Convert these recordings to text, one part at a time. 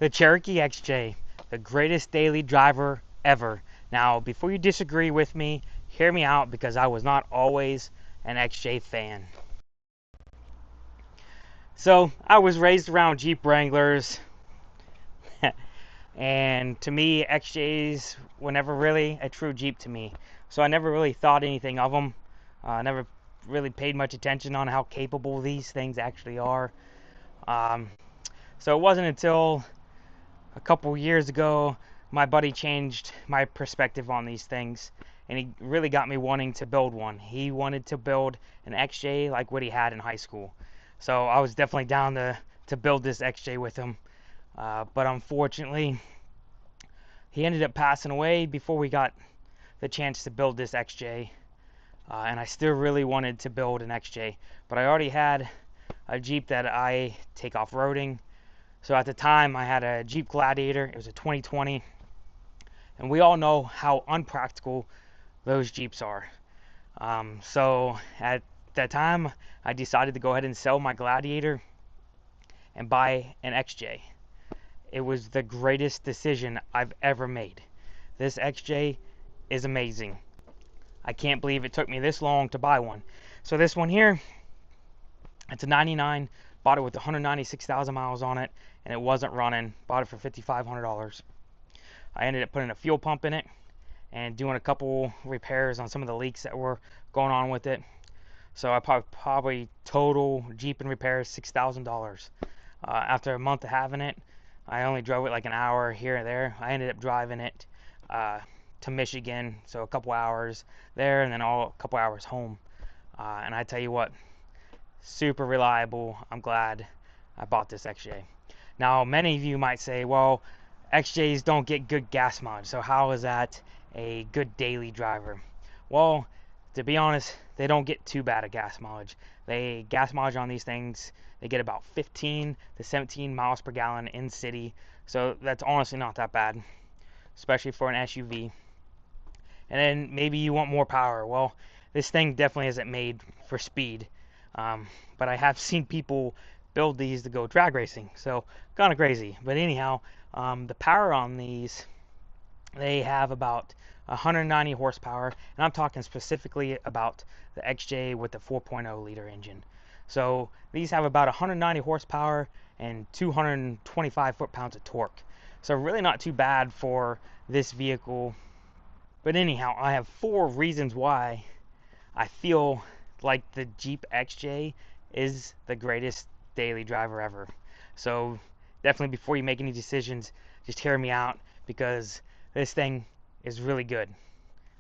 The Cherokee XJ, the greatest daily driver ever. Now, before you disagree with me, hear me out because I was not always an XJ fan. So, I was raised around Jeep Wranglers, and to me, XJs were never really a true Jeep to me. So, I never really thought anything of them. I never really paid much attention on how capable these things actually are. Um, so, it wasn't until a couple years ago my buddy changed my perspective on these things, and he really got me wanting to build one. He wanted to build an XJ like what he had in high school. So I was definitely down to build this XJ with him. But unfortunately, he ended up passing away before we got the chance to build this XJ. And I still really wanted to build an XJ, but I already had a Jeep that I take off-roading. So at the time, I had a Jeep Gladiator. It was a 2020. And we all know how unpractical those Jeeps are. So at that time, I decided to go ahead and sell my Gladiator and buy an XJ. It was the greatest decision I've ever made. This XJ is amazing. I can't believe it took me this long to buy one. So this one here, it's a 99. Bought it with 196,000 miles on it, and it wasn't running. Bought it for $5,500. I ended up putting a fuel pump in it and doing a couple repairs on some of the leaks that were going on with it. So I probably total Jeep and repairs $6,000. After a month of having it, I only drove it like an hour here and there. I ended up driving it to Michigan, so a couple hours there and then a couple hours home. And I tell you what, super reliable. I'm glad I bought this XJ. Now, many of you might say, well, XJs don't get good gas mileage, so how is that a good daily driver? Well, to be honest, they don't get too bad at gas mileage. Gas mileage on these things, they get about 15 to 17 miles per gallon in city, so that's honestly not that bad, especially for an SUV. And then maybe you want more power. Well, this thing definitely isn't made for speed, but I have seen people build these to go drag racing, so kind of crazy. But anyhow, the power on these, they have about 190 horsepower, and I'm talking specifically about the XJ with the 4.0 liter engine. So these have about 190 horsepower and 225 foot-pounds of torque. So really not too bad for this vehicle. But anyhow, I have 4 reasons why I feel like the Jeep XJ is the greatest daily driver ever. So definitely before you make any decisions, just hear me out because this thing is really good.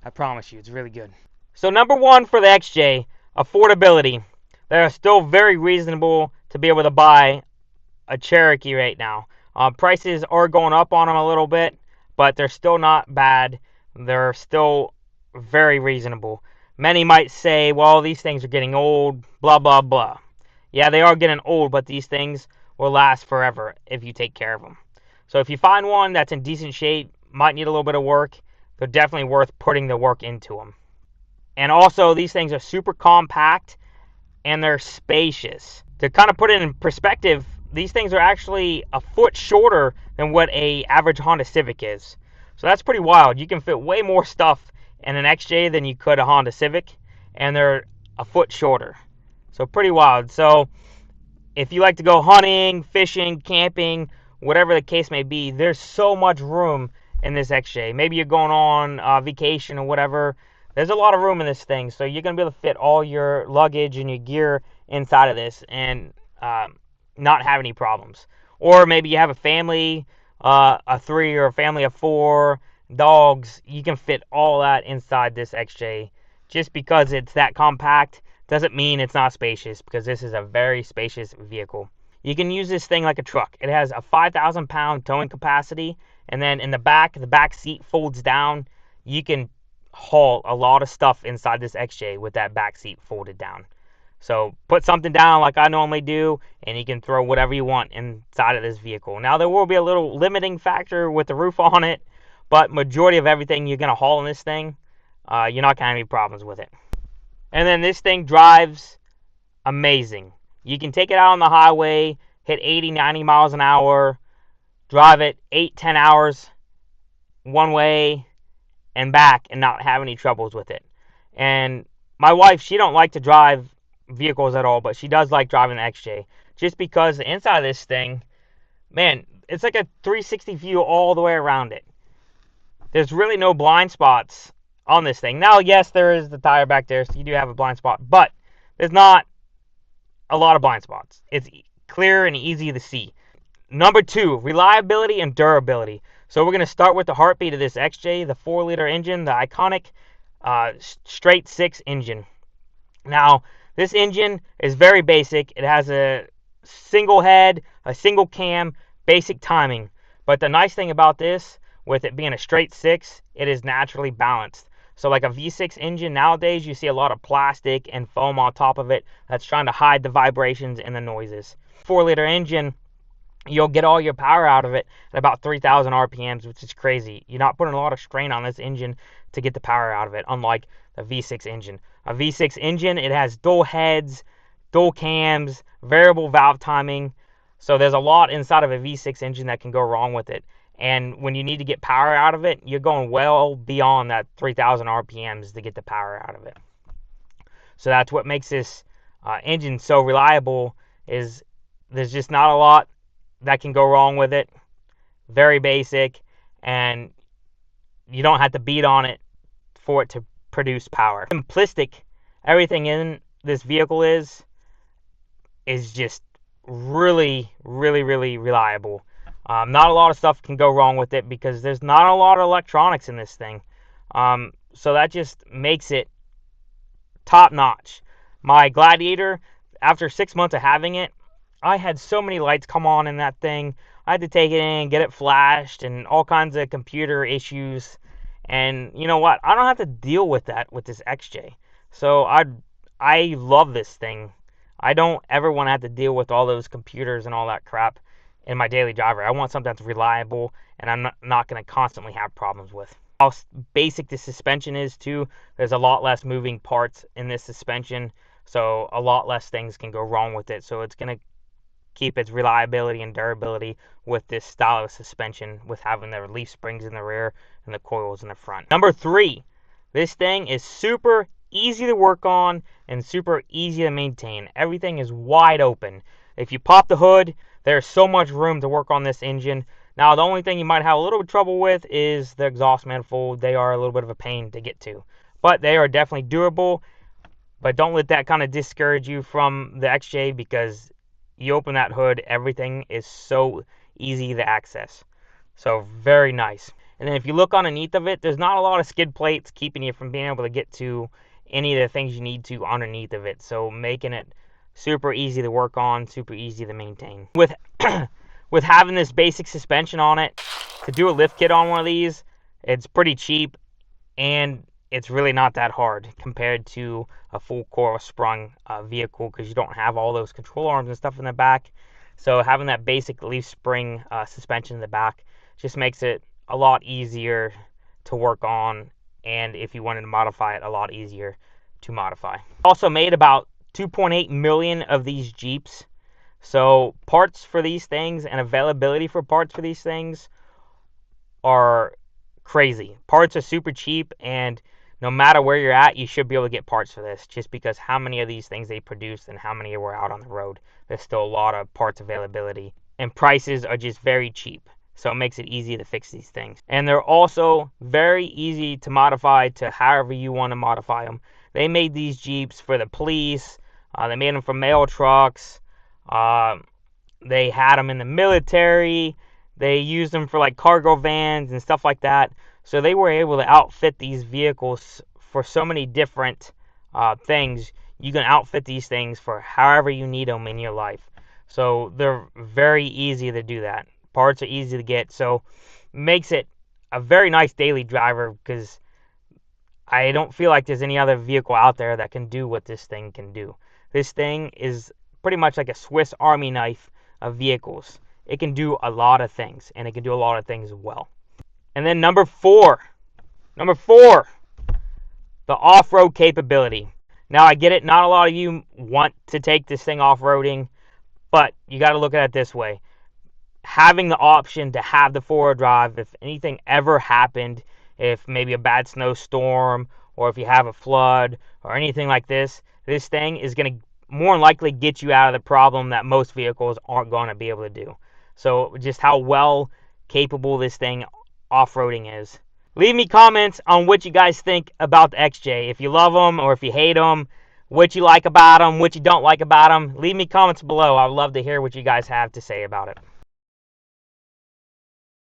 I promise you, it's really good. So number 1 for the XJ, affordability. They're still very reasonable to be able to buy a Cherokee right now. Prices are going up on them a little bit, but they're still not bad. They're still very reasonable. Many might say, well, these things are getting old, blah, blah, blah. Yeah, they are getting old, but these things will last forever if you take care of them. So if you find one that's in decent shape, might need a little bit of work, they're definitely worth putting the work into them. And also, these things are super compact and they're spacious. To kind of put it in perspective, these things are actually a foot shorter than what a average Honda Civic is. So that's pretty wild. You can fit way more stuff in an XJ than you could a Honda Civic, and they're a foot shorter. So pretty wild. So if you like to go hunting, fishing, camping, whatever the case may be, there's so much room in this XJ. Maybe you're going on vacation or whatever. There's a lot of room in this thing, so you're going to be able to fit all your luggage and your gear inside of this and not have any problems. Or maybe you have a family, a 3 or a family of 4, dogs. You can fit all that inside this XJ. Just because it's that compact doesn't mean it's not spacious, because this is a very spacious vehicle. You can use this thing like a truck. It has a 5,000-pound towing capacity, and then in the back seat folds down. You can haul a lot of stuff inside this XJ with that back seat folded down. So put something down like I normally do, and you can throw whatever you want inside of this vehicle. Now, there will be a little limiting factor with the roof on it, but majority of everything you're going to haul in this thing, you're not going to have any problems with it. And then this thing drives amazing. You can take it out on the highway, hit 80, 90 miles an hour, drive it 8-10 hours one way and back and not have any troubles with it. And my wife, she don't like to drive vehicles at all, but she does like driving the XJ just because the inside of this thing, man, it's like a 360 view all the way around it. There's really no blind spots on this thing. Now, yes, there is the tire back there, so you do have a blind spot, but there's not a lot of blind spots. It's clear and easy to see. Number 2, reliability and durability. So we're going to start with the heartbeat of this XJ, the 4-liter engine, the iconic straight 6 engine. Now, this engine is very basic. It has a single head, a single cam, basic timing. But the nice thing about this, with it being a straight 6, it is naturally balanced. So like a V6 engine nowadays, you see a lot of plastic and foam on top of it that's trying to hide the vibrations and the noises. 4-liter engine, you'll get all your power out of it at about 3,000 RPMs, which is crazy. You're not putting a lot of strain on this engine to get the power out of it, unlike the V6 engine. A V6 engine, it has dual heads, dual cams, variable valve timing. So there's a lot inside of a V6 engine that can go wrong with it. And when you need to get power out of it, you're going well beyond that 3,000 RPMs to get the power out of it. So that's what makes this engine so reliable, is there's just not a lot that can go wrong with it. Very basic, and you don't have to beat on it for it to produce power. Simplistic everything in this vehicle is just really, really, really reliable. Not a lot of stuff can go wrong with it because there's not a lot of electronics in this thing. So that just makes it top notch. My Gladiator, after 6 months of having it, I had so many lights come on in that thing. I had to take it in, get it flashed, and all kinds of computer issues. And you know what? I don't have to deal with that with this XJ. So I love this thing. I don't ever want to have to deal with all those computers and all that crap in my daily driver. I want something that's reliable and I'm not going to constantly have problems with. How basic the suspension is too. There's a lot less moving parts in this suspension, so a lot less things can go wrong with it. So it's going to keep its reliability and durability with this style of suspension, with having the relief springs in the rear and the coils in the front. Number 3, this thing is super easy to work on and super easy to maintain. Everything is wide open. If you pop the hood, there's so much room to work on this engine. Now, the only thing you might have a little bit of trouble with is the exhaust manifold. They are a little bit of a pain to get to, but they are definitely durable. But don't let that kind of discourage you from the XJ, because you open that hood, everything is so easy to access. So very nice. And then if you look underneath of it, there's not a lot of skid plates keeping you from being able to get to any of the things you need to underneath of it. So making it super easy to work on, super easy to maintain. With with having this basic suspension on it, to do a lift kit on one of these, it's pretty cheap, and it's really not that hard compared to a full coil sprung vehicle, because you don't have all those control arms and stuff in the back. So having that basic leaf spring suspension in the back just makes it a lot easier to work on, and if you wanted to modify it, a lot easier to modify. Also made about 2.8 million of these Jeeps. So parts for these things and availability for parts for these things are crazy. Parts are super cheap, and no matter where you're at, you should be able to get parts for this, just because how many of these things they produce and how many were out on the road. There's still a lot of parts availability, and prices are just very cheap. So it makes it easy to fix these things. And they're also very easy to modify to however you want to modify them. They made these Jeeps for the police. They made them for mail trucks. They had them in the military. They used them for like cargo vans and stuff like that. So they were able to outfit these vehicles for so many different things. You can outfit these things for however you need them in your life. So they're very easy to do that. Parts are easy to get, so makes it a very nice daily driver, because I don't feel like there's any other vehicle out there that can do what this thing can do. This thing is pretty much like a Swiss Army knife of vehicles. It can do a lot of things, and it can do a lot of things well. And then number 4, the off-road capability. Now, I get it, not a lot of you want to take this thing off-roading, but you got to look at it this way. having the option to have the four-wheel drive, if anything ever happened, if maybe a bad snowstorm or if you have a flood or anything like this, this thing is going to more than likely get you out of the problem that most vehicles aren't going to be able to do. So just how well capable this thing off-roading is. Leave me comments on what you guys think about the XJ. If you love them or if you hate them, what you like about them, what you don't like about them. Leave me comments below. I would love to hear what you guys have to say about it.